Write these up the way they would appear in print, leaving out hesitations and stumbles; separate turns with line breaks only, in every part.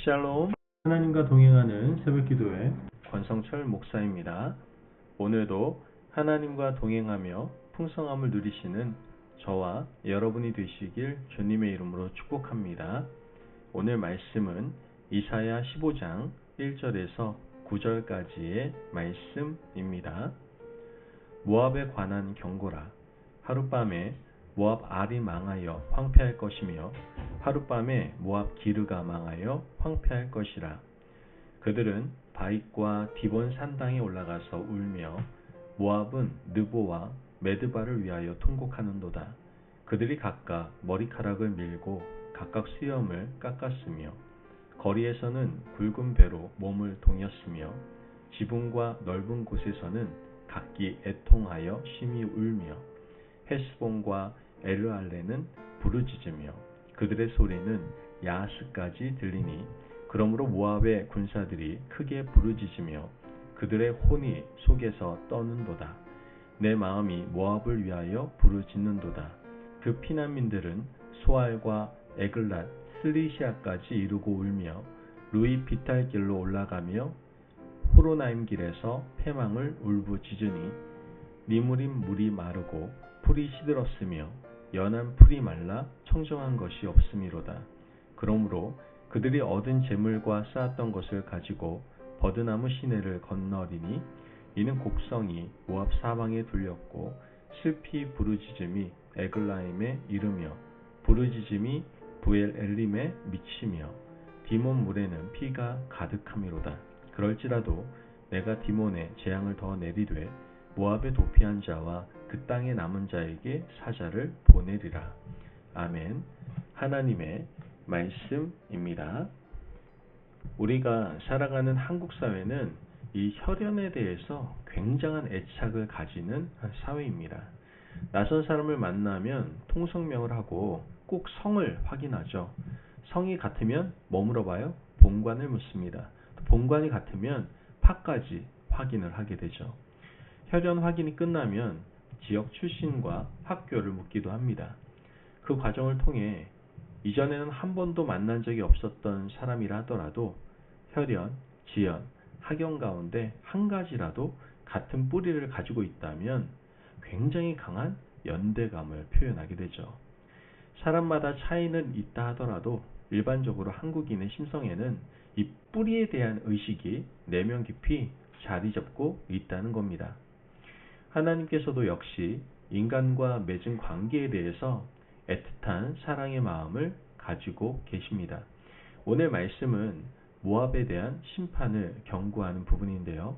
샬롬, 하나님과 동행하는 새벽기도회 권성철 목사입니다. 오늘도 하나님과 동행하며 풍성함을 누리시는 저와 여러분이 되시길 주님의 이름으로 축복합니다. 오늘 말씀은 이사야 15장 1절에서 9절까지의 말씀입니다. 모압에 관한 경고라. 하룻밤에 모압 알이 망하여 황폐할 것이며 하룻밤에 모압 기르가 망하여 황폐할 것이라. 그들은 바윗과 디본 산당에 올라가서 울며 모압은 느보와 메드바를 위하여 통곡하는도다. 그들이 각각 머리카락을 밀고 각각 수염을 깎았으며 거리에서는 굵은 배로 몸을 동였으며 지붕과 넓은 곳에서는 각기 애통하여 심히 울며 헤스본과 엘르알레는 부르짖으며 그들의 소리는 야하스까지 들리니 그러므로 모압의 군사들이 크게 부르짖으며 그들의 혼이 속에서 떠는도다. 내 마음이 모압을 위하여 부르짖는도다. 그 피난민들은 소알과 에글랏 슬리시아까지 이르고 울며 루이 비탈길로 올라가며 호로나임 길에서 패망을 울부짖으니 니무림 물이 마르고 풀이 시들었으며 연한 풀이 말라 청정한 것이 없음이로다. 그러므로 그들이 얻은 재물과 쌓았던 것을 가지고 버드나무 시내를 건너리니 이는 곡성이 모압 사방에 둘렸고 슬피 부르짖음이 에글라임에 이르며 부르짖음이 부엘 엘림에 미치며 디몬 물에는 피가 가득함이로다. 그럴지라도 내가 디몬에 재앙을 더 내리되 모압에 도피한 자와 그 땅에 남은 자에게 사자를 보내리라. 아멘. 하나님의 말씀입니다. 우리가 살아가는 한국 사회는 이 혈연에 대해서 굉장한 애착을 가지는 사회입니다. 낯선 사람을 만나면 통성명을 하고 꼭 성을 확인하죠. 성이 같으면 뭐 물어봐요? 본관을 묻습니다. 본관이 같으면 파까지 확인을 하게 되죠. 혈연 확인이 끝나면 지역 출신과 학교를 묻기도 합니다. 그 과정을 통해 이전에는 한 번도 만난 적이 없었던 사람이라 하더라도 혈연, 지연, 학연 가운데 한 가지라도 같은 뿌리를 가지고 있다면 굉장히 강한 연대감을 표현하게 되죠. 사람마다 차이는 있다 하더라도 일반적으로 한국인의 심성에는 이 뿌리에 대한 의식이 내면 깊이 자리 잡고 있다는 겁니다. 하나님께서도 역시 인간과 맺은 관계에 대해서 애틋한 사랑의 마음을 가지고 계십니다. 오늘 말씀은 모압에 대한 심판을 경고하는 부분인데요.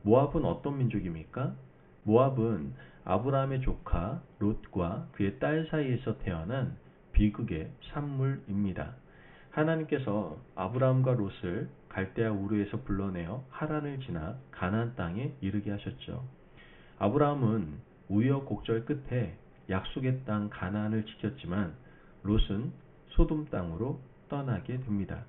모압은 어떤 민족입니까? 모압은 아브라함의 조카 롯과 그의 딸 사이에서 태어난 비극의 산물입니다. 하나님께서 아브라함과 롯을 갈대아 우르에서 불러내어 하란을 지나 가나안 땅에 이르게 하셨죠. 아브라함은 우여곡절 끝에 약속의 땅 가나안을 지켰지만 롯은 소돔 땅으로 떠나게 됩니다.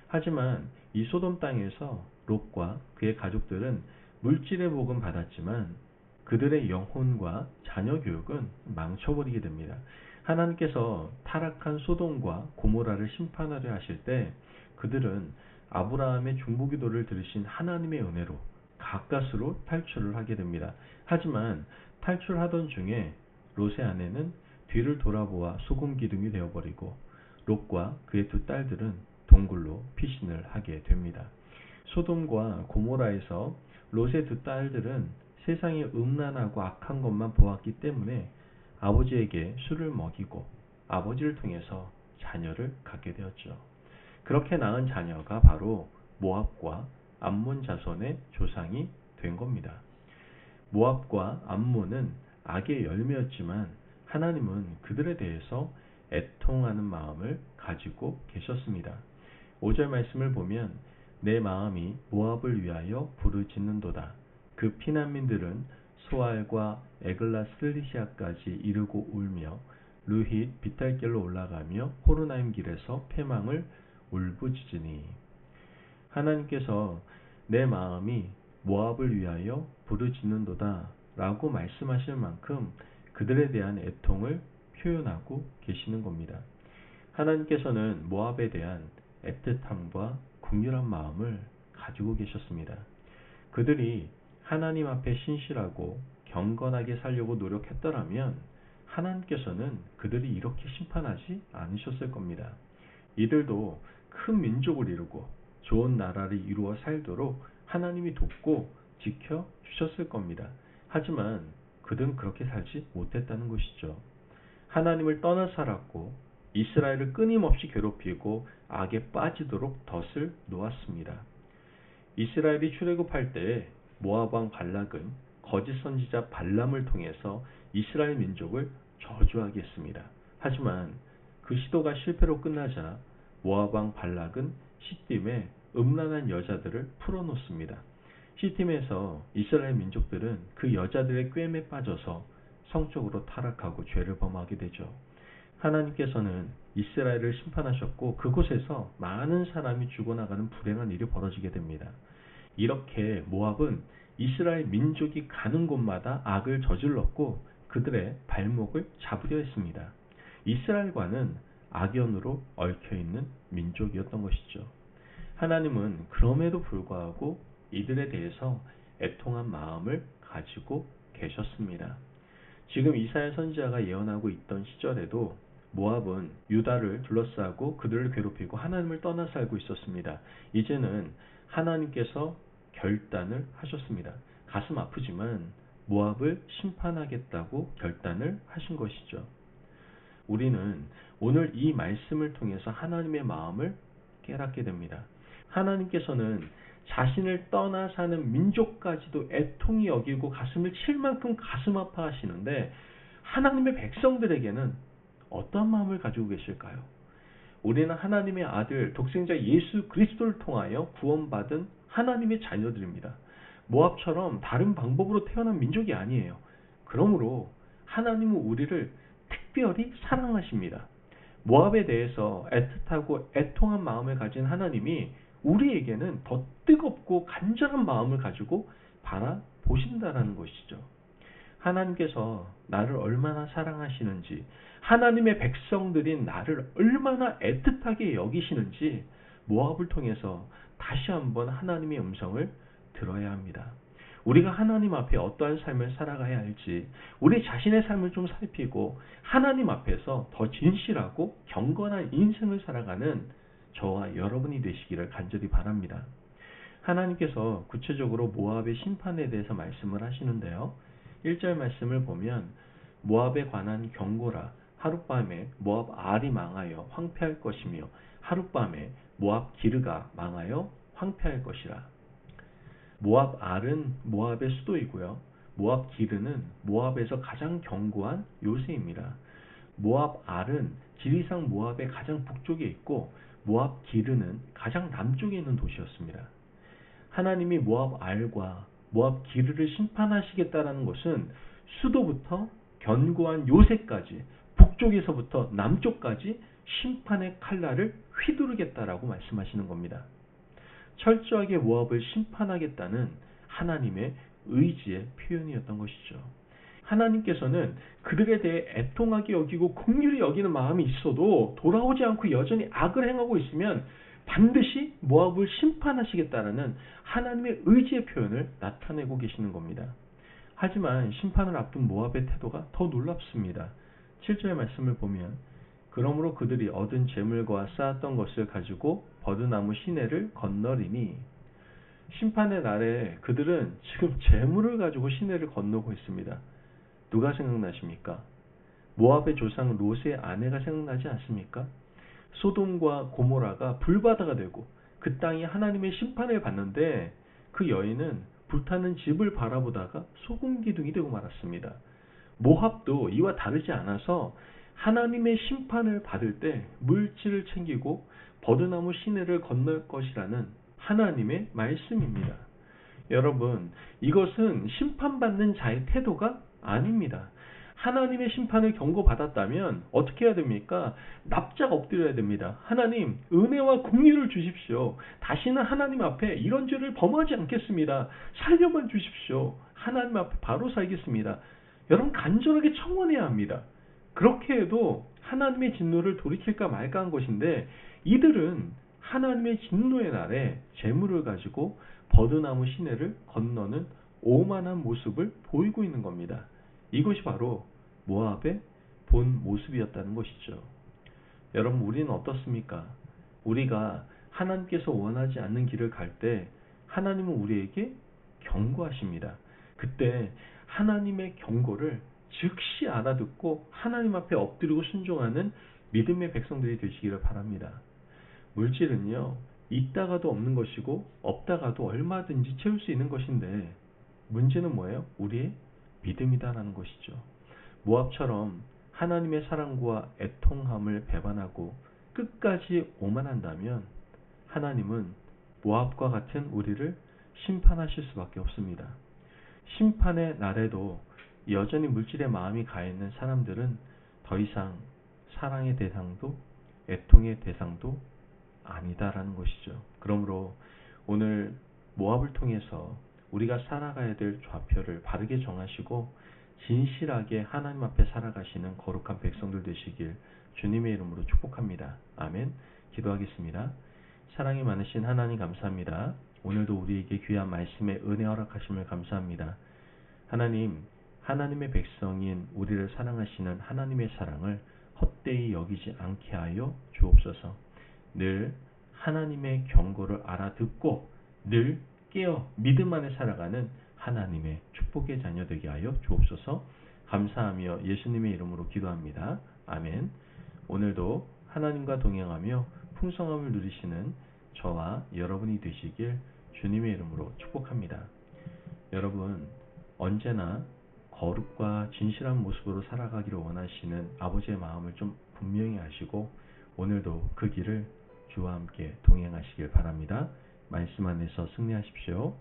하지만 이 소돔 땅에서 롯과 그의 가족들은 물질의 복은 받았지만 그들의 영혼과 자녀 교육은 망쳐버리게 됩니다. 하나님께서 타락한 소돔과 고모라를 심판하려 하실 때 그들은 아브라함의 중보기도를 들으신 하나님의 은혜로 가까스로 탈출을 하게 됩니다. 하지만 탈출하던 중에 롯의 아내는 뒤를 돌아보아 소금 기둥이 되어버리고 롯과 그의 두 딸들은 동굴로 피신을 하게 됩니다. 소돔과 고모라에서 롯의 두 딸들은 세상의 음란하고 악한 것만 보았기 때문에 아버지에게 술을 먹이고 아버지를 통해서 자녀를 갖게 되었죠. 그렇게 낳은 자녀가 바로 모압과 암몬 자손의 조상이 된 겁니다. 모압과 암몬은 악의 열매였지만 하나님은 그들에 대해서 애통하는 마음을 가지고 계셨습니다. 5절 말씀을 보면 내 마음이 모압을 위하여 부르짖는도다. 그 피난민들은 소알과 에글라 슬리시아까지 이르고 울며 루힛 비탈길로 올라가며 호르나임 길에서 패망을 울부짖으니. 하나님께서 내 마음이 모압을 위하여 부르짖는도다 라고 말씀하실 만큼 그들에 대한 애통을 표현하고 계시는 겁니다. 하나님께서는 모압에 대한 애틋함과 긍휼한 마음을 가지고 계셨습니다. 그들이 하나님 앞에 신실하고 경건하게 살려고 노력했더라면 하나님께서는 그들이 이렇게 심판하지 않으셨을 겁니다. 이들도 큰 민족을 이루고 좋은 나라를 이루어 살도록 하나님이 돕고 지켜주셨을 겁니다. 하지만 그들은 그렇게 살지 못했다는 것이죠. 하나님을 떠나 살았고 이스라엘을 끊임없이 괴롭히고 악에 빠지도록 덫을 놓았습니다. 이스라엘이 출애굽할 때에 모압 왕 발락은 거짓 선지자 발람을 통해서 이스라엘 민족을 저주하게 했습니다. 하지만 그 시도가 실패로 끝나자 모압 왕 발락은 시딤에 음란한 여자들을 풀어놓습니다. 시딤에서 이스라엘 민족들은 그 여자들의 꾀임에 빠져서 성적으로 타락하고 죄를 범하게 되죠. 하나님께서는 이스라엘을 심판하셨고 그곳에서 많은 사람이 죽어나가는 불행한 일이 벌어지게 됩니다. 이렇게 모압은 이스라엘 민족이 가는 곳마다 악을 저질렀고 그들의 발목을 잡으려 했습니다. 이스라엘과는 악연으로 얽혀있는 민족이었던 것이죠. 하나님은 그럼에도 불구하고 이들에 대해서 애통한 마음을 가지고 계셨습니다. 지금 이사야 선지자가 예언하고 있던 시절에도 모압은 유다를 둘러싸고 그들을 괴롭히고 하나님을 떠나 살고 있었습니다. 이제는 하나님께서 결단을 하셨습니다. 가슴 아프지만 모압을 심판하겠다고 결단을 하신 것이죠. 우리는 오늘 이 말씀을 통해서 하나님의 마음을 깨닫게 됩니다. 하나님께서는 자신을 떠나 사는 민족까지도 애통히 여기고 가슴을 칠 만큼 가슴 아파하시는데 하나님의 백성들에게는 어떤 마음을 가지고 계실까요? 우리는 하나님의 아들 독생자 예수 그리스도를 통하여 구원받은 하나님의 자녀들입니다. 모압처럼 다른 방법으로 태어난 민족이 아니에요. 그러므로 하나님은 우리를 특별히 사랑하십니다. 모압에 대해서 애틋하고 애통한 마음을 가진 하나님이 우리에게는 더 뜨겁고 간절한 마음을 가지고 바라보신다라는 것이죠. 하나님께서 나를 얼마나 사랑하시는지, 하나님의 백성들인 나를 얼마나 애틋하게 여기시는지 모압을 통해서 다시 한번 하나님의 음성을 들어야 합니다. 우리가 하나님 앞에 어떠한 삶을 살아가야 할지 우리 자신의 삶을 좀 살피고 하나님 앞에서 더 진실하고 경건한 인생을 살아가는 저와 여러분이 되시기를 간절히 바랍니다. 하나님께서 구체적으로 모압의 심판에 대해서 말씀을 하시는데요. 1절 말씀을 보면 모압에 관한 경고라. 하룻밤에 모압 알이 망하여 황폐할 것이며 하룻밤에 모압 기르가 망하여 황폐할 것이라. 모압 알은 모압의 수도이고요. 모압 기르는 모압에서 가장 견고한 요새입니다. 모압 알은 지리상 모압의 가장 북쪽에 있고 모압 기르는 가장 남쪽에 있는 도시였습니다. 하나님이 모압 알과 모압 기르를 심판하시겠다라는 것은 수도부터 견고한 요새까지 북쪽에서부터 남쪽까지 심판의 칼날을 휘두르겠다라고 말씀하시는 겁니다. 철저하게 모압을 심판하겠다는 하나님의 의지의 표현이었던 것이죠. 하나님께서는 그들에 대해 애통하게 여기고 긍휼히 여기는 마음이 있어도 돌아오지 않고 여전히 악을 행하고 있으면 반드시 모압을 심판하시겠다라는 하나님의 의지의 표현을 나타내고 계시는 겁니다. 하지만 심판을 앞둔 모압의 태도가 더 놀랍습니다. 7절의 말씀을 보면 그러므로 그들이 얻은 재물과 쌓았던 것을 가지고 버드나무 시내를 건너리니 심판의 날에 그들은 지금 재물을 가지고 시내를 건너고 있습니다. 누가 생각나십니까? 모압의 조상 롯의 아내가 생각나지 않습니까? 소돔과 고모라가 불바다가 되고 그 땅이 하나님의 심판을 받는데 그 여인은 불타는 집을 바라보다가 소금기둥이 되고 말았습니다. 모압도 이와 다르지 않아서 하나님의 심판을 받을 때 물질을 챙기고 버드나무 시내를 건널 것이라는 하나님의 말씀입니다. 여러분, 이것은 심판받는 자의 태도가 아닙니다. 하나님의 심판을 경고받았다면 어떻게 해야 됩니까? 납작 엎드려야 됩니다. 하나님, 은혜와 긍휼을 주십시오. 다시는 하나님 앞에 이런 죄를 범하지 않겠습니다. 살려만 주십시오. 하나님 앞에 바로 살겠습니다. 여러분, 간절하게 청원해야 합니다. 그렇게 해도 하나님의 진노를 돌이킬까 말까 한 것인데 이들은 하나님의 진노의 날에 재물을 가지고 버드나무 시내를 건너는 오만한 모습을 보이고 있는 겁니다. 이것이 바로 모압의 본 모습이었다는 것이죠. 여러분, 우리는 어떻습니까? 우리가 하나님께서 원하지 않는 길을 갈 때 하나님은 우리에게 경고하십니다. 그때 하나님의 경고를 즉시 알아듣고 하나님 앞에 엎드리고 순종하는 믿음의 백성들이 되시기를 바랍니다. 물질은요, 있다가도 없는 것이고 없다가도 얼마든지 채울 수 있는 것인데 문제는 뭐예요? 우리의 믿음이다라는 것이죠. 모압처럼 하나님의 사랑과 애통함을 배반하고 끝까지 오만한다면 하나님은 모압과 같은 우리를 심판하실 수밖에 없습니다. 심판의 날에도 여전히 물질의 마음이 가있는 사람들은 더 이상 사랑의 대상도 애통의 대상도 아니다라는 것이죠. 그러므로 오늘 모압을 통해서 우리가 살아가야 될 좌표를 바르게 정하시고 진실하게 하나님 앞에 살아가시는 거룩한 백성들 되시길 주님의 이름으로 축복합니다. 아멘. 기도하겠습니다. 사랑이 많으신 하나님 감사합니다. 오늘도 우리에게 귀한 말씀에 은혜 허락하심을 감사합니다. 하나님, 하나님의 백성인 우리를 사랑하시는 하나님의 사랑을 헛되이 여기지 않게 하여 주옵소서. 늘 하나님의 경고를 알아듣고 늘 깨어 믿음 안에 살아가는 하나님의 축복의 자녀 되게 하여 주옵소서. 감사하며 예수님의 이름으로 기도합니다. 아멘. 오늘도 하나님과 동행하며 풍성함을 누리시는 저와 여러분이 되시길 주님의 이름으로 축복합니다. 여러분, 언제나 거룩과 진실한 모습으로 살아가기를 원하시는 아버지의 마음을 좀 분명히 아시고 오늘도 그 길을 주와 함께 동행하시길 바랍니다. 말씀 안에서 승리하십시오.